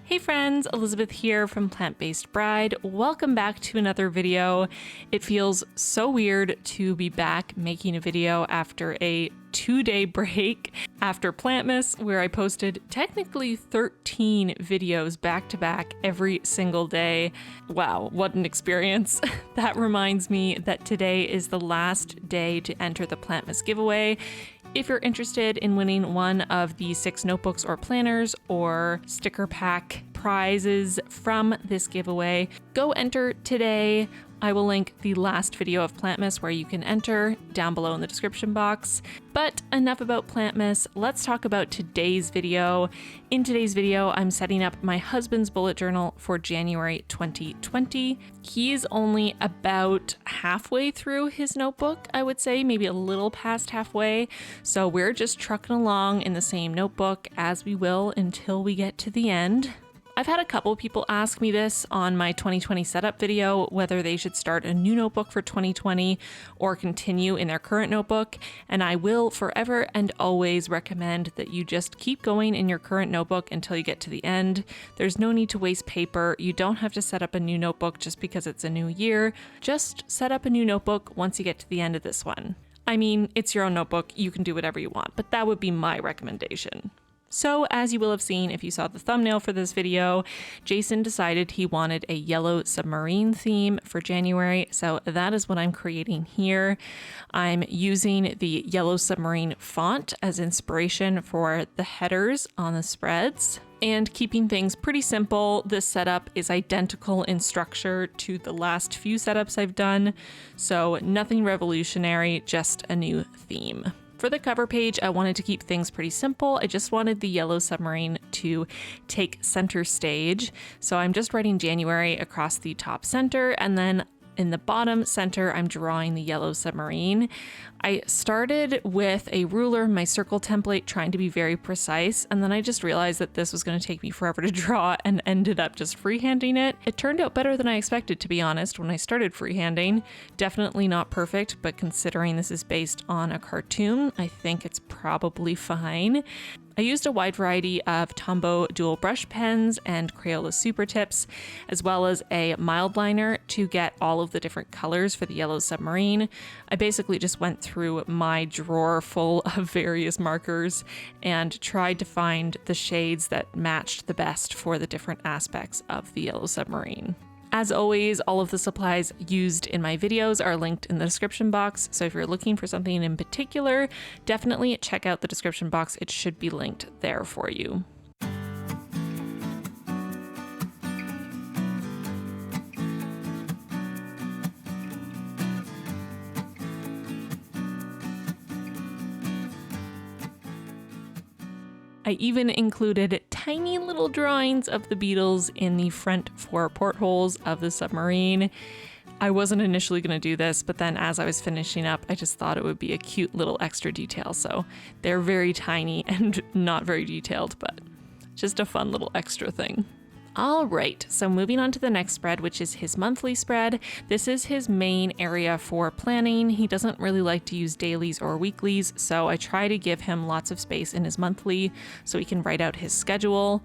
Hey friends, Elizabeth here from Plant-Based Bride. Welcome back to another video. It feels so weird to be back making a video after a 2-day break after Plantmas, where I posted technically 13 videos back to back every single day. Wow, what an experience. That reminds me that today is the last day to enter the Plantmas giveaway. If you're interested in winning one of the 6 notebooks or planners or sticker pack prizes from this giveaway, go enter today. I will link the last video of Plantmas where you can enter down below in the description box. But enough about Plantmas, let's talk about today's video. In today's video, I'm setting up my husband's bullet journal for January 2020. He's only about halfway through his notebook, I would say, maybe a little past halfway. So we're just trucking along in the same notebook as we will until we get to the end. I've had a couple people ask me this on my 2020 setup video, whether they should start a new notebook for 2020 or continue in their current notebook, and I will forever and always recommend that you just keep going in your current notebook until you get to the end. There's no need to waste paper. You don't have to set up a new notebook just because it's a new year. Just set up a new notebook once you get to the end of this one. I mean, it's your own notebook. You can do whatever you want, but that would be my recommendation. So, as you will have seen if you saw the thumbnail for this video, Jason decided he wanted a Yellow Submarine theme for January, so that is what I'm creating here. I'm using the Yellow Submarine font as inspiration for the headers on the spreads. And keeping things pretty simple, this setup is identical in structure to the last few setups I've done, so nothing revolutionary, just a new theme. For the cover page, I wanted to keep things pretty simple. I just wanted the Yellow Submarine to take center stage. So I'm just writing January across the top center, and then in the bottom center, I'm drawing the Yellow Submarine. I started with a ruler, my circle template, trying to be very precise, and then I just realized that this was going to take me forever to draw and ended up just freehanding it. It turned out better than I expected, to be honest, when I started freehanding. Definitely not perfect, but considering this is based on a cartoon, I think it's probably fine. I used a wide variety of Tombow dual brush pens and Crayola super tips, as well as a mild liner to get all of the different colors for the Yellow Submarine. I basically just went through my drawer full of various markers and tried to find the shades that matched the best for the different aspects of the Yellow Submarine. As always, all of the supplies used in my videos are linked in the description box, so if you're looking for something in particular, definitely check out the description box. It should be linked there for you. I even included tiny little drawings of the Beatles in the front 4 portholes of the submarine. I wasn't initially going to do this, but then as I was finishing up, I just thought it would be a cute little extra detail. So they're very tiny and not very detailed, but just a fun little extra thing. All right, so moving on to the next spread, which is his monthly spread. This is his main area for planning. He doesn't really like to use dailies or weeklies, so I try to give him lots of space in his monthly so he can write out his schedule.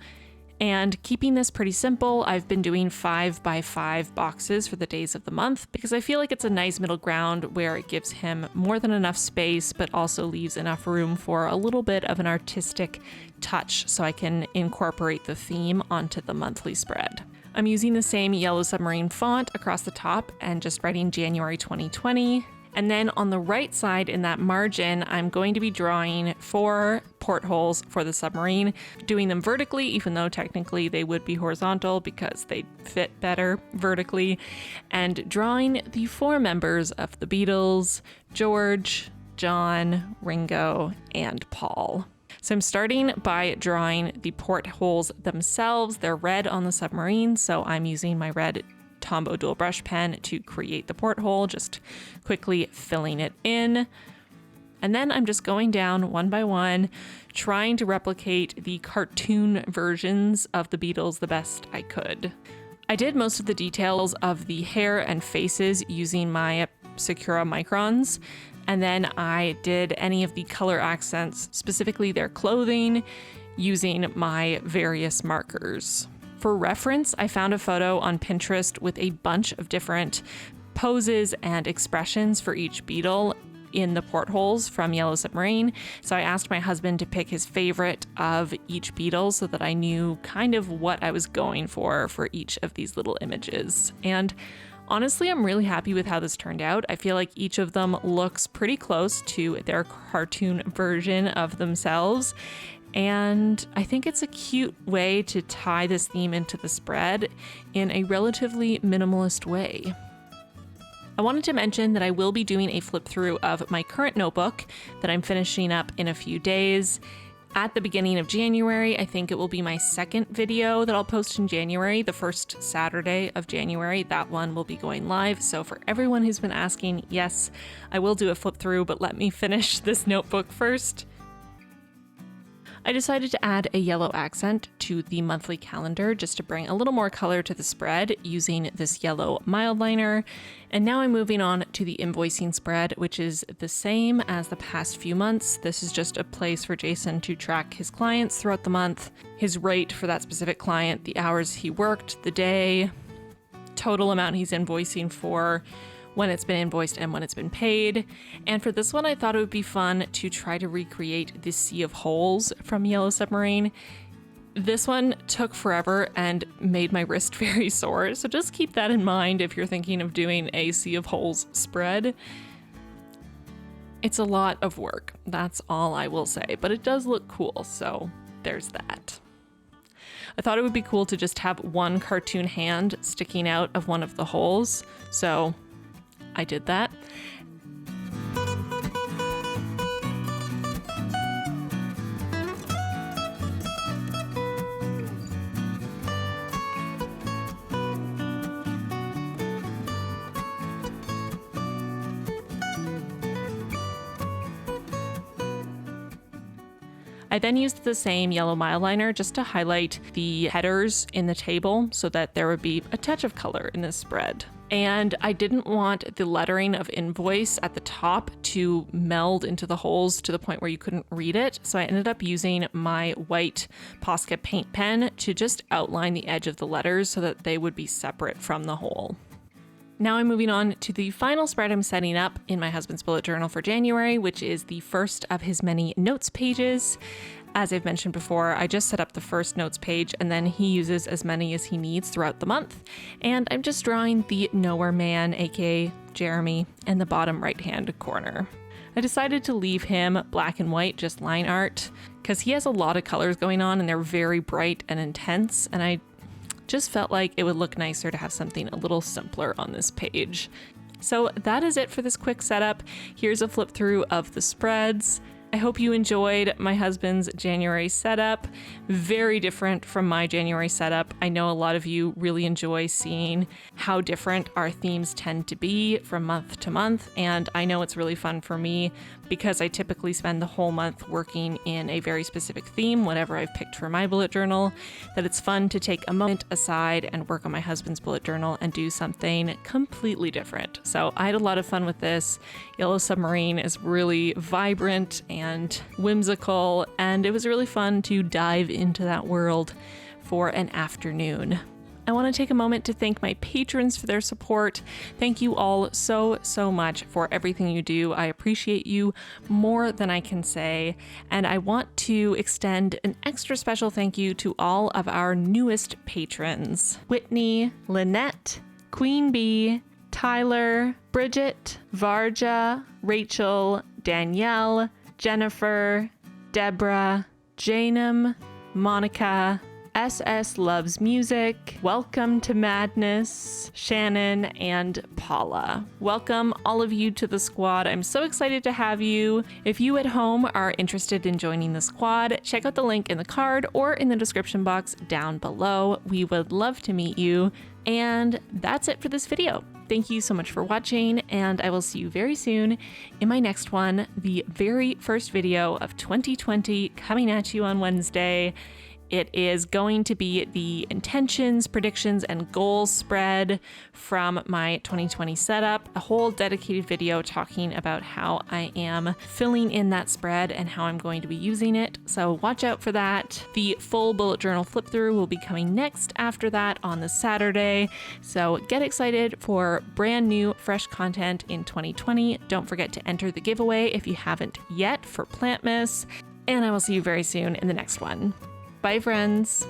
And keeping this pretty simple, I've been doing 5x5 boxes for the days of the month because I feel like it's a nice middle ground where it gives him more than enough space, but also leaves enough room for a little bit of an artistic touch so I can incorporate the theme onto the monthly spread. I'm using the same Yellow Submarine font across the top and just writing January 2020. And then on the right side in that margin, I'm going to be drawing 4 portholes for the submarine, doing them vertically, even though technically they would be horizontal because they fit better vertically, and drawing the 4 members of the Beatles: George, John, Ringo, and Paul. So I'm starting by drawing the portholes themselves. They're red on the submarine, so I'm using my red Tombow dual brush pen to create the porthole, just quickly filling it in. And then I'm just going down one by one, trying to replicate the cartoon versions of the Beatles the best I could. I did most of the details of the hair and faces using my Sakura microns, and then I did any of the color accents, specifically their clothing, using my various markers. For reference, I found a photo on Pinterest with a bunch of different poses and expressions for each beetle in the portholes from Yellow Submarine. So I asked my husband to pick his favorite of each beetle so that I knew kind of what I was going for each of these little images. And honestly, I'm really happy with how this turned out. I feel like each of them looks pretty close to their cartoon version of themselves. And I think it's a cute way to tie this theme into the spread in a relatively minimalist way. I wanted to mention that I will be doing a flip through of my current notebook that I'm finishing up in a few days. At the beginning of January, I think it will be my second video that I'll post in January, the first Saturday of January. That one will be going live. So for everyone who's been asking, yes, I will do a flip through, but let me finish this notebook first. I decided to add a yellow accent to the monthly calendar just to bring a little more color to the spread using this yellow mild liner. And now I'm moving on to the invoicing spread, which is the same as the past few months. This is just a place for Jason to track his clients throughout the month, his rate for that specific client, the hours he worked, the day, total amount he's invoicing for, when it's been invoiced and when it's been paid. And for this one, I thought it would be fun to try to recreate this sea of holes from Yellow Submarine. This one took forever and made my wrist very sore, so just keep that in mind if you're thinking of doing a sea of holes spread. It's a lot of work, that's all I will say, but it does look cool, so there's that. I thought it would be cool to just have one cartoon hand sticking out of one of the holes, so I did that. I then used the same yellow mile liner just to highlight the headers in the table so that there would be a touch of color in this spread. And I didn't want the lettering of invoice at the top to meld into the holes to the point where you couldn't read it. So I ended up using my white Posca paint pen to just outline the edge of the letters so that they would be separate from the hole. Now I'm moving on to the final spread I'm setting up in my husband's bullet journal for January, which is the first of his many notes pages. As I've mentioned before, I just set up the first notes page and then he uses as many as he needs throughout the month. And I'm just drawing the nowhere man, aka Jeremy, in the bottom right-hand corner. I decided to leave him black and white, just line art, because he has a lot of colors going on and they're very bright and intense, and I just felt like it would look nicer to have something a little simpler on this page. So that is it for this quick setup. Here's a flip through of the spreads. I hope you enjoyed my husband's January setup. Very different from my January setup. I know a lot of you really enjoy seeing how different our themes tend to be from month to month, and I know it's really fun for me because I typically spend the whole month working in a very specific theme, whatever I've picked for my bullet journal, that it's fun to take a moment aside and work on my husband's bullet journal and do something completely different. So I had a lot of fun with this. Yellow Submarine is really vibrant and whimsical, and it was really fun to dive into that world for an afternoon. I want to take a moment to thank my patrons for their support. Thank you all so much for everything you do. I appreciate you more than I can say. And I want to extend an extra special thank you to all of our newest patrons: Whitney, Lynette, Queen Bee, Tyler, Bridget, Varja, Rachel, Danielle, Jennifer, Deborah, Janum, Monica, SS Loves Music, Welcome to Madness, Shannon, and Paula. Welcome all of you to the squad. I'm so excited to have you. If you at home are interested in joining the squad, check out the link in the card or in the description box down below. We would love to meet you. And that's it for this video. Thank you so much for watching, and I will see you very soon in my next one, the very first video of 2020, coming at you on Wednesday. It is going to be the intentions, predictions, and goals spread from my 2020 setup, a whole dedicated video talking about how I am filling in that spread and how I'm going to be using it. So watch out for that. The full bullet journal flip through will be coming next after that on the Saturday. So get excited for brand new, fresh content in 2020. Don't forget to enter the giveaway if you haven't yet for Plantmas. And I will see you very soon in the next one. Bye, friends.